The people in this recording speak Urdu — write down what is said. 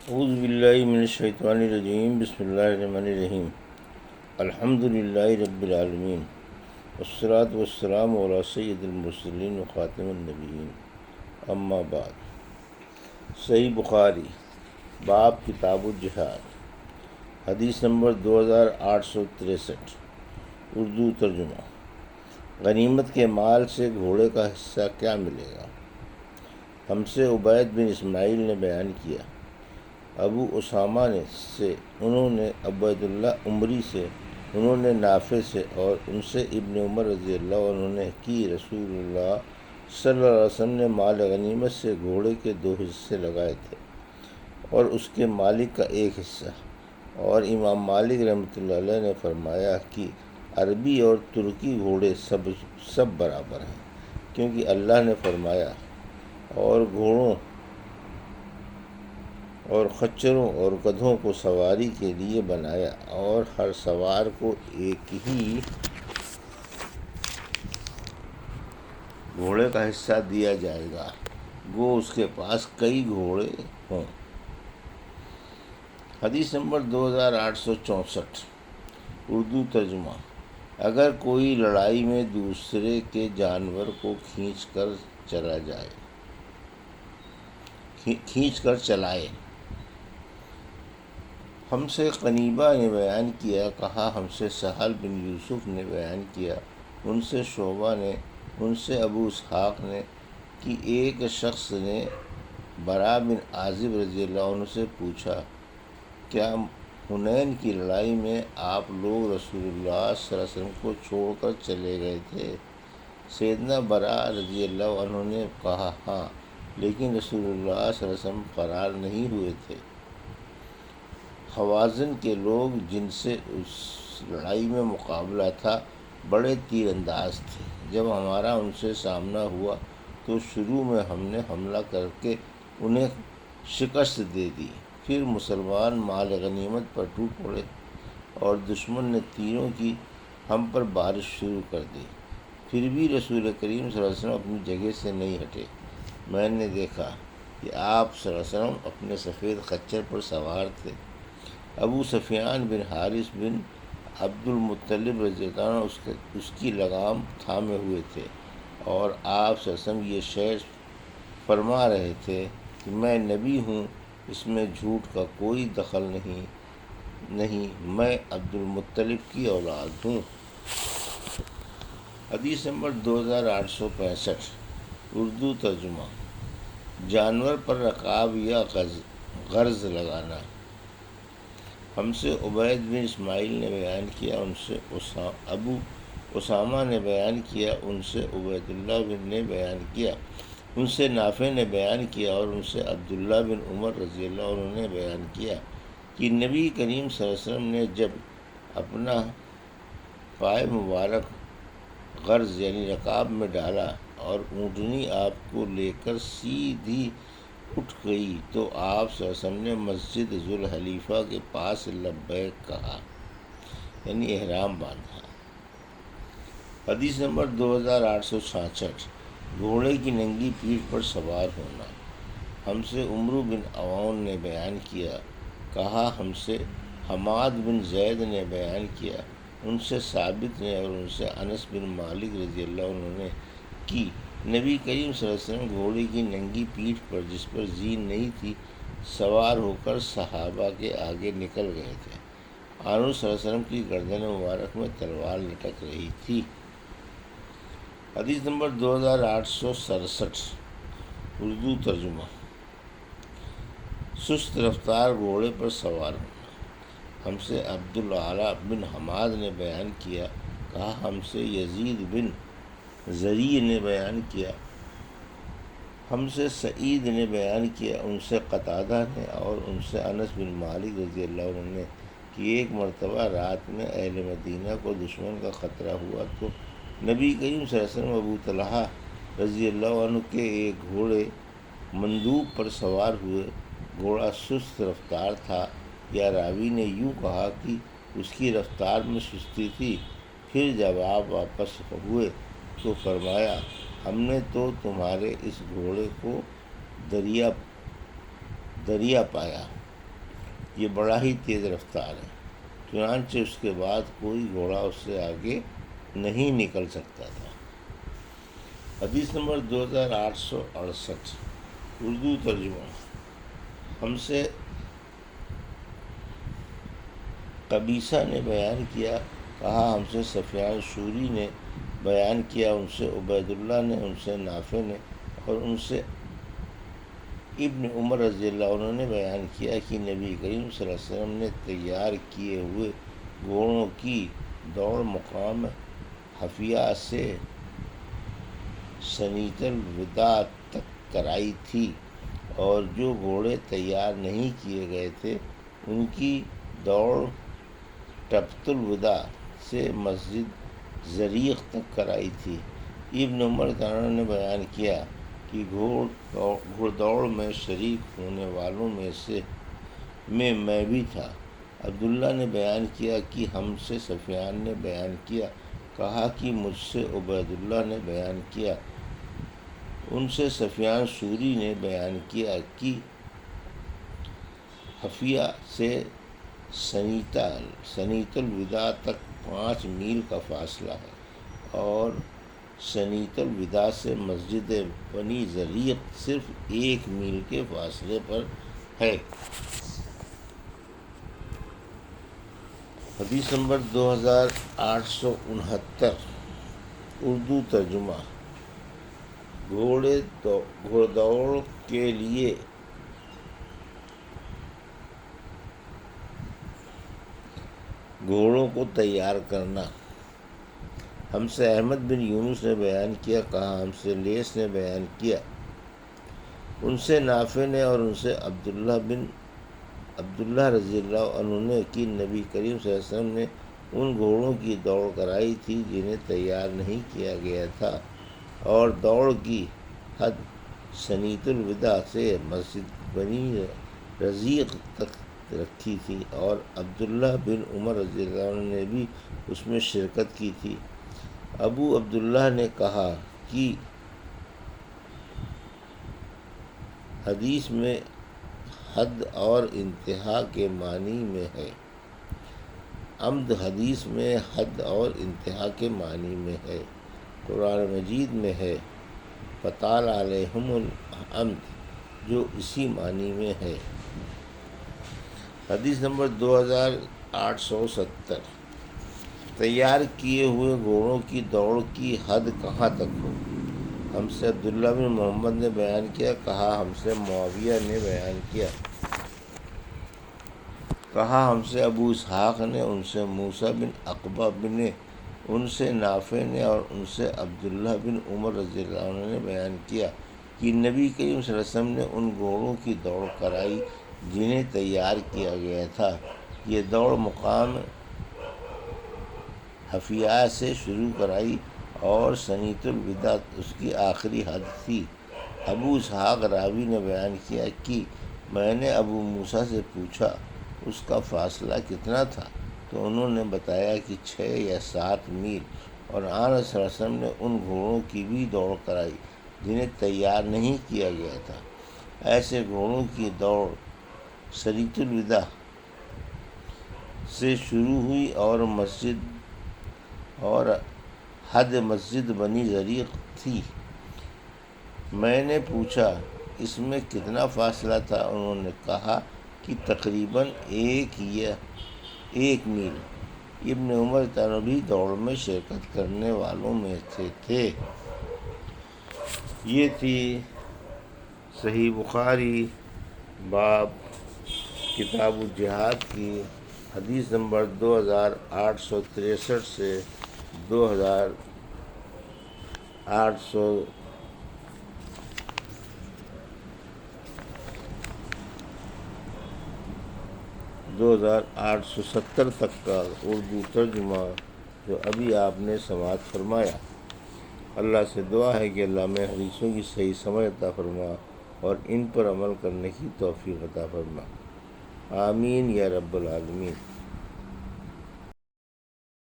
اعوذ باللہ من الشیطان الرجیم، بسم اللہ الرحمن الرحیم۔ الحمد للہ رب العالمین، والصلاة والسلام علی سید المرسلین وخاتم النبیین، اما بعد۔ صحیح بخاری، باب کتاب الجہاد، حدیث نمبر 2863، اردو ترجمہ۔ غنیمت کے مال سے گھوڑے کا حصہ کیا ملے گا؟ ہم سے عبید بن اسماعیل نے بیان کیا، ابو اسامہ سے، انہوں نے عبید اللہ عمری سے، انہوں نے نافع سے، اور ان سے ابن عمر رضی اللہ عنہ نے کہ رسول اللہ صلی اللہ علیہ وسلم نے مال غنیمت سے گھوڑے کے 2 حصے لگائے تھے اور اس کے مالک کا 1 حصہ، اور امام مالک رحمۃ اللہ علیہ نے فرمایا کہ عربی اور ترکی گھوڑے سب برابر ہیں، کیونکہ اللہ نے فرمایا اور گھوڑوں اور خچروں اور گدھوں کو سواری کے لیے بنایا، اور ہر سوار کو ایک ہی گھوڑے کا حصہ دیا جائے گا، گو اس کے پاس کئی گھوڑے ہوں۔ حدیث نمبر 2864، اردو ترجمہ۔ اگر کوئی لڑائی میں دوسرے کے جانور کو کھینچ کر چلائے۔ ہم سے قنیبہ نے بیان کیا، کہا ہم سے سہل بن یوسف نے بیان کیا، ان سے شعبہ نے، ان سے ابو اسحاق نے، کہ ایک شخص نے برا بن عازب رضی اللہ عنہ سے پوچھا، کیا حنین کی لڑائی میں آپ لوگ رسول اللہ صلی اللہ علیہ وسلم کو چھوڑ کر چلے گئے تھے؟ سیدنا برا رضی اللہ عنہ نے کہا، ہاں، لیکن رسول اللہ صلی اللہ علیہ وسلم فرار نہیں ہوئے تھے۔ حوازن کے لوگ جن سے اس لڑائی میں مقابلہ تھا بڑے تیر انداز تھے۔ جب ہمارا ان سے سامنا ہوا تو شروع میں ہم نے حملہ کر کے انہیں شکست دے دی، پھر مسلمان مال غنیمت پر ٹوٹ پڑے اور دشمن نے تیروں کی ہم پر بارش شروع کر دی، پھر بھی رسول کریم صلی اللہ علیہ وسلم اپنی جگہ سے نہیں ہٹے۔ میں نے دیکھا کہ آپ صلی اللہ علیہ وسلم اپنے سفید خچر پر سوار تھے، ابو سفیان بن حارث بن عبد المطلب رضی اللہ عنہ اس کی لگام تھامے ہوئے تھے، اور آپ صلی اللہ علیہ وسلم یہ شعر فرما رہے تھے کہ میں نبی ہوں، اس میں جھوٹ کا کوئی دخل نہیں، میں عبد المطلب کی اولاد ہوں۔ حدیث نمبر 2865، اردو ترجمہ۔ جانور پر رکاب یا غرض لگانا۔ ہم سے عبید بن اسماعیل نے بیان کیا، ان سے ابو اسامہ نے بیان کیا، ان سے عبید اللہ بن نے بیان کیا، ان سے نافع نے بیان کیا، اور ان سے عبداللہ بن عمر رضی اللہ عنہ نے بیان کیا کہ نبی کریم صلی اللہ علیہ وسلم نے جب اپنا پائے مبارک غرض یعنی رکاب میں ڈالا اور اونٹنی آپ کو لے کر سیدھی اٹھ گئی تو آپ صلی اللہ علیہ وسلم نے مسجد ذوالحلیفہ کے پاس لبیک کہا، یعنی احرام باندھا۔ حدیث نمبر 2866، گھوڑے کی ننگی پیٹھ پر سوار ہونا۔ ہم سے عمرو بن عون نے بیان کیا، کہا ہم سے حماد بن زید نے بیان کیا، ان سے ثابت نے، اور ان سے انس بن مالک رضی اللہ عنہ نے کہ نبی کریم صلی اللہ علیہ وسلم گھوڑے کی ننگی پیٹھ پر، جس پر زین نہیں تھی، سوار ہو کر صحابہ کے آگے نکل گئے تھے۔ حضور صلی اللہ علیہ وسلم کی گردن مبارک میں تلوار لٹک رہی تھی۔ حدیث نمبر 2867، اردو ترجمہ۔ سست رفتار گھوڑے پر سوار ہونا۔ ہم سے عبدالعالی بن حماد نے بیان کیا، کہا ہم سے یزید بن زریع نے بیان کیا، ہم سے سعید نے بیان کیا، ان سے قتادہ نے، اور ان سے انس بن مالک رضی اللہ عنہ نے کہ ایک مرتبہ رات میں اہل مدینہ کو دشمن کا خطرہ ہوا تو نبی کریم صلی اللہ علیہ وسلم ابو طلحہ رضی اللہ عنہ کے ایک گھوڑے مندوب پر سوار ہوئے۔ گھوڑا سست رفتار تھا، یا راوی نے یوں کہا کہ اس کی رفتار میں سستی تھی۔ پھر جب آپ واپس ہوئے تو فرمایا، ہم نے تو تمہارے اس گھوڑے کو دریا پایا، یہ بڑا ہی تیز رفتار ہے، چنانچہ اس کے بعد کوئی گھوڑا اس سے آگے نہیں نکل سکتا تھا۔ حدیث نمبر 2868، اردو ترجمہ۔ ہم سے قبیصہ نے بیان کیا، کہا ہم سے سفیان ثوری نے بیان کیا، ان سے عبید اللہ نے، ان سے نافع نے، اور ان سے ابن عمر رضی اللہ عنہ نے بیان کیا کہ نبی کریم صلی اللہ علیہ وسلم نے تیار کیے ہوئے گھوڑوں کی دوڑ مقام حفیہ سے سنیت الوداع تک کرائی تھی، اور جو گھوڑے تیار نہیں کیے گئے تھے ان کی دوڑ ٹبت الوداع سے مسجد زریق تک کرائی تھی۔ ابن عمر تعالیٰ نے بیان کیا کہ گھوڑ دوڑ میں شریک ہونے والوں میں بھی تھا۔ عبداللہ نے بیان کیا کہ ہم سے سفیان نے بیان کیا، کہا کہ مجھ سے عبید اللہ نے بیان کیا، ان سے سفیان ثوری نے بیان کیا کہ حفیہ سے سنیت الوداع تک 5 میل کا فاصلہ ہے، اور سنیت الوداع سے مسجد بنی زریق صرف 1 میل کے فاصلے پر ہے۔ حدیث نمبر 2869، اردو ترجمہ۔ گھوڑ دوڑ کے لیے گھوڑوں کو تیار کرنا۔ ہم سے احمد بن یونس نے بیان کیا، کہا ہم سے لیث نے بیان کیا، ان سے نافع نے، اور ان سے عبداللہ رضی اللہ عنہ نے کہ نبی کریم صلی اللہ علیہ وسلم نے ان گھوڑوں کی دوڑ کرائی تھی جنہیں تیار نہیں کیا گیا تھا، اور دوڑ کی حد سنیت الوداع سے مسجد بنی رزیق تک رکھی تھی، اور عبداللہ بن عمر رضی اللہ عنہ نے بھی اس میں شرکت کی تھی۔ ابو عبداللہ نے کہا کہ حدیث میں حد اور انتہا کے معنی میں ہے، عمد حدیث میں حد اور انتہا کے معنی میں ہے، قرآن مجید میں ہے فطال علیہم العمد، جو اسی معنی میں ہے۔ حدیث نمبر 2870، تیار کیے ہوئے گھوڑوں کی دوڑ کی حد کہاں تک ہو۔ ہم سے عبداللہ بن محمد نے بیان کیا، کہا ہم سے معاویہ نے بیان کیا، کہا ہم سے ابو اسحاق نے، ان سے موسیٰ بن عقبہ نے، ان سے نافع نے، اور ان سے عبداللہ بن عمر رضی اللہ عنہ نے بیان کیا کہ نبی کریم صلی اللہ علیہ وسلم نے ان گھوڑوں کی دوڑ کرائی جنہیں تیار کیا گیا تھا۔ یہ دوڑ مقام حفیہ سے شروع کرائی، اور سنیت الوداع اس کی آخری حد تھی۔ ابو اسحاق راوی نے بیان کیا کہ میں نے ابو موسیٰ سے پوچھا اس کا فاصلہ کتنا تھا، تو انہوں نے بتایا کہ 6 یا 7 میل، اور آن صلی اللہ علیہ وسلم نے ان گھوڑوں کی بھی دوڑ کرائی جنہیں تیار نہیں کیا گیا تھا۔ ایسے گھوڑوں کی دوڑ سنیت الوداع سے شروع ہوئی، اور حد مسجد بنی زریق تھی۔ میں نے پوچھا اس میں کتنا فاصلہ تھا، انہوں نے کہا کہ تقریباً 1 میل۔ ابن عمر تعالیٰ بھی دوڑ میں شرکت کرنے والوں میں سے تھے۔ یہ تھی صحیح بخاری باب کتاب الجہاد کی حدیث نمبر 2863 سے 2870 تک کا اردو ترجمہ جو ابھی آپ نے سماعت فرمایا۔ اللہ سے دعا ہے کہ اللہ میں حدیثوں کی صحیح سمجھ عطا فرما اور ان پر عمل کرنے کی توفیق عطا فرما، آمین یا رب العالمین۔